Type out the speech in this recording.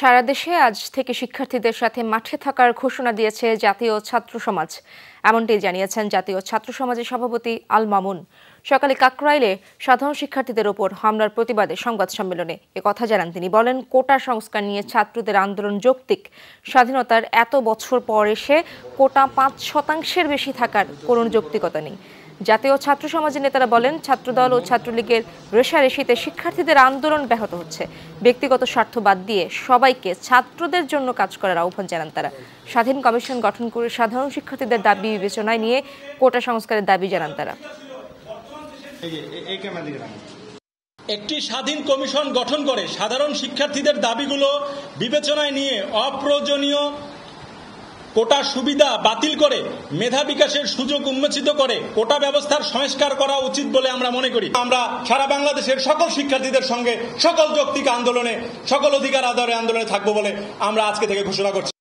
সারা দেশে আজ থেকে শিক্ষার্থীদের সাথে মাঠে থাকার ঘোষণা দিয়েছে জাতীয় ছাত্র সমাজ। এমনটি জানিয়েছেন জাতীয় ছাত্র সমাজের সভাপতি আল মামুন। সকালে কাকরাইলে সাধারণ শিক্ষার্থীদের ওপর হামলার প্রতিবাদে সংবাদ সম্মেলনে একথা জানান তিনি। বলেন, কোটা সংস্কার নিয়ে ছাত্রদের আন্দোলন যৌক্তিক। স্বাধীনতার এত বছর পর এসে কোটা ৫% বেশি থাকার কোনো যৌক্তিকতা নেই। জাতীয় ছাত্র সমাজের নেতারা বলেন, ছাত্রদল ও ছাত্রলীগের রেষারেষিতে শিক্ষার্থীদের আন্দোলন ব্যাহত হচ্ছে। ব্যক্তিগত স্বার্থ বাদ দিয়ে সবাইকে ছাত্রদের জন্য কাজ করার আহ্বান জানান তারা। স্বাধীন কমিশন গঠন করে সাধারণ শিক্ষার্থীদের দাবি বিবেচনায় নিয়ে কোটা সংস্কারের দাবি জানান তারা। একটি স্বাধীন কমিশন গঠন করে সাধারণ শিক্ষার্থীদের দাবিগুলো বিবেচনায় নিয়ে অপ্রয়োজনীয় কোটা সুবিধা বাতিল করে মেধা বিকাশের সুযোগ উন্মোচিত করে কোটা ব্যবস্থার সংস্কার করা উচিত বলে আমরা মনে করি। আমরা সারা বাংলাদেশের সকল শিক্ষার্থীদের সঙ্গে সকল যৌক্তিক আন্দোলনে, সকল অধিকার আদায়ের আন্দোলনে থাকবো বলে আমরা আজকে থেকে ঘোষণা করছি।